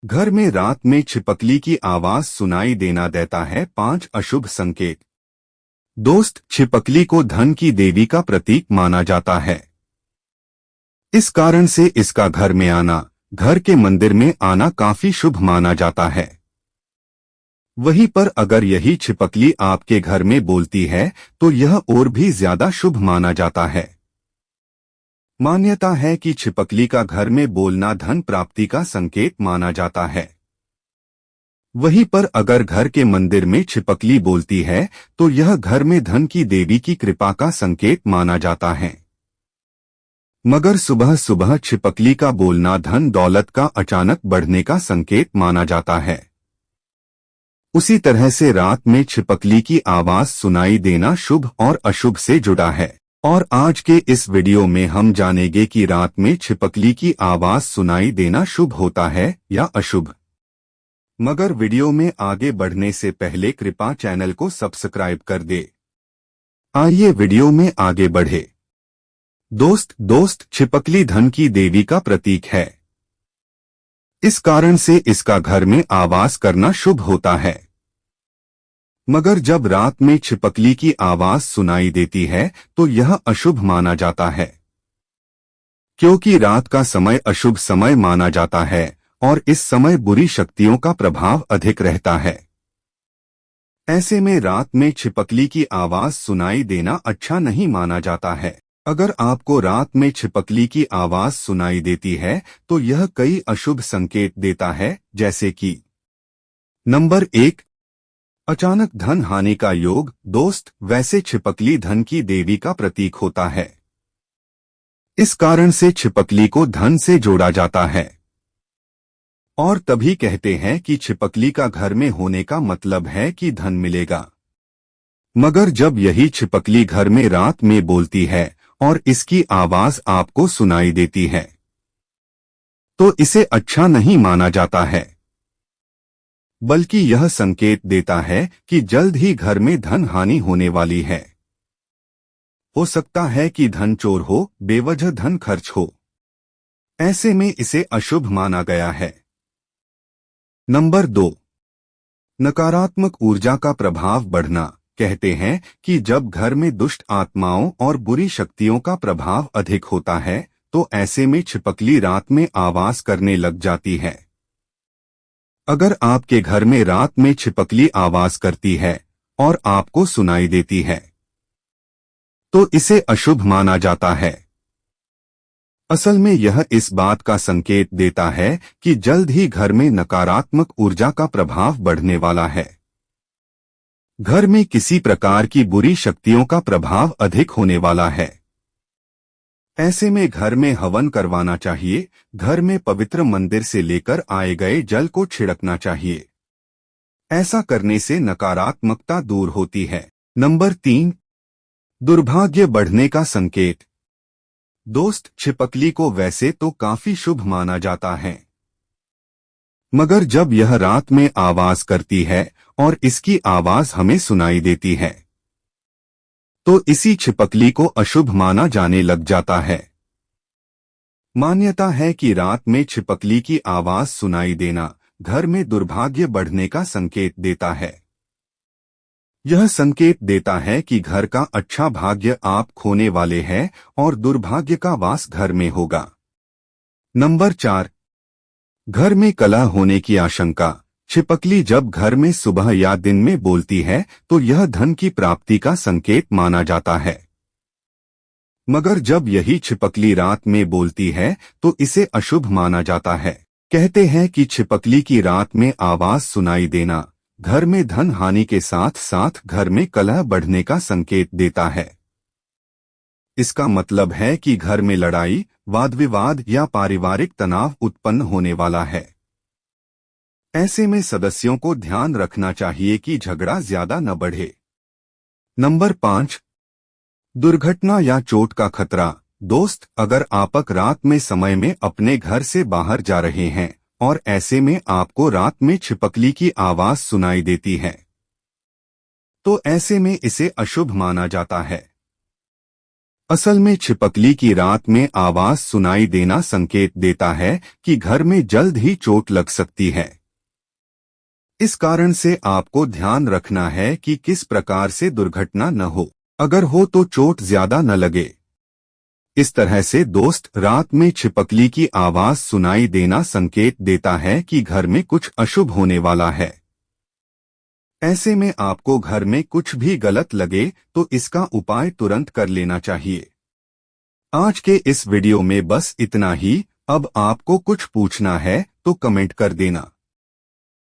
घर में रात में छिपकली की आवाज सुनाई देना देता है 5 अशुभ संकेत। दोस्त, छिपकली को धन की देवी का प्रतीक माना जाता है। इस कारण से इसका घर में आना, घर के मंदिर में आना काफी शुभ माना जाता है। वहीं पर अगर यही छिपकली आपके घर में बोलती है तो यह और भी ज्यादा शुभ माना जाता है। मान्यता है कि छिपकली का घर में बोलना धन प्राप्ति का संकेत माना जाता है। वहीं पर अगर घर के मंदिर में छिपकली बोलती है तो यह घर में धन की देवी की कृपा का संकेत माना जाता है। मगर सुबह सुबह छिपकली का बोलना धन दौलत का अचानक बढ़ने का संकेत माना जाता है। उसी तरह से रात में छिपकली की आवाज सुनाई देना शुभ और अशुभ से जुड़ा है। और आज के इस वीडियो में हम जानेंगे कि रात में छिपकली की आवाज सुनाई देना शुभ होता है या अशुभ। मगर वीडियो में आगे बढ़ने से पहले कृपया चैनल को सब्सक्राइब कर दे। आइए वीडियो में आगे बढ़े। दोस्त, छिपकली धन की देवी का प्रतीक है। इस कारण से इसका घर में आवाज करना शुभ होता है। मगर जब रात में छिपकली की आवाज सुनाई देती है तो यह अशुभ माना जाता है, क्योंकि रात का समय अशुभ समय माना जाता है और इस समय बुरी शक्तियों का प्रभाव अधिक रहता है। ऐसे में रात में छिपकली की आवाज सुनाई देना अच्छा नहीं माना जाता है। अगर आपको रात में छिपकली की आवाज सुनाई देती है तो यह कई अशुभ संकेत देता है, जैसे कि नंबर 1, अचानक धन हानि का योग। दोस्त, वैसे छिपकली धन की देवी का प्रतीक होता है। इस कारण से छिपकली को धन से जोड़ा जाता है और तभी कहते हैं कि छिपकली का घर में होने का मतलब है कि धन मिलेगा। मगर जब यही छिपकली घर में रात में बोलती है और इसकी आवाज आपको सुनाई देती है तो इसे अच्छा नहीं माना जाता है, बल्कि यह संकेत देता है कि जल्द ही घर में धन हानि होने वाली है। हो सकता है कि धन चोर हो, बेवजह धन खर्च हो। ऐसे में इसे अशुभ माना गया है। नंबर 2, नकारात्मक ऊर्जा का प्रभाव बढ़ना। कहते हैं कि जब घर में दुष्ट आत्माओं और बुरी शक्तियों का प्रभाव अधिक होता है तो ऐसे में छिपकली रात में आवाज करने लग जाती है। अगर आपके घर में रात में छिपकली आवाज करती है और आपको सुनाई देती है तो इसे अशुभ माना जाता है। असल में यह इस बात का संकेत देता है कि जल्द ही घर में नकारात्मक ऊर्जा का प्रभाव बढ़ने वाला है। घर में किसी प्रकार की बुरी शक्तियों का प्रभाव अधिक होने वाला है। ऐसे में घर में हवन करवाना चाहिए। घर में पवित्र मंदिर से लेकर आए गए जल को छिड़कना चाहिए। ऐसा करने से नकारात्मकता दूर होती है। नंबर 3, दुर्भाग्य बढ़ने का संकेत। दोस्त, छिपकली को वैसे तो काफी शुभ माना जाता है, मगर जब यह रात में आवाज करती है और इसकी आवाज हमें सुनाई देती है तो इसी छिपकली को अशुभ माना जाने लग जाता है। मान्यता है कि रात में छिपकली की आवाज सुनाई देना घर में दुर्भाग्य बढ़ने का संकेत देता है। यह संकेत देता है कि घर का अच्छा भाग्य आप खोने वाले हैं और दुर्भाग्य का वास घर में होगा। नंबर 4, घर में कलह होने की आशंका। छिपकली जब घर में सुबह या दिन में बोलती है तो यह धन की प्राप्ति का संकेत माना जाता है। मगर जब यही छिपकली रात में बोलती है तो इसे अशुभ माना जाता है। कहते हैं कि छिपकली की रात में आवाज सुनाई देना घर में धन हानि के साथ साथ घर में कलह बढ़ने का संकेत देता है। इसका मतलब है कि घर में लड़ाई, वाद विवाद या पारिवारिक तनाव उत्पन्न होने वाला है। ऐसे में सदस्यों को ध्यान रखना चाहिए कि झगड़ा ज्यादा न बढ़े। नंबर 5, दुर्घटना या चोट का खतरा। दोस्त, अगर आप रात में समय में अपने घर से बाहर जा रहे हैं और ऐसे में आपको रात में छिपकली की आवाज सुनाई देती है तो ऐसे में इसे अशुभ माना जाता है। असल में छिपकली की रात में आवाज सुनाई देना संकेत देता है कि घर में जल्द ही चोट लग सकती है। इस कारण से आपको ध्यान रखना है कि किस प्रकार से दुर्घटना न हो, अगर हो तो चोट ज्यादा न लगे। इस तरह से दोस्त, रात में छिपकली की आवाज सुनाई देना संकेत देता है कि घर में कुछ अशुभ होने वाला है। ऐसे में आपको घर में कुछ भी गलत लगे तो इसका उपाय तुरंत कर लेना चाहिए। आज के इस वीडियो में बस इतना ही। अब आपको कुछ पूछना है तो कमेंट कर देना।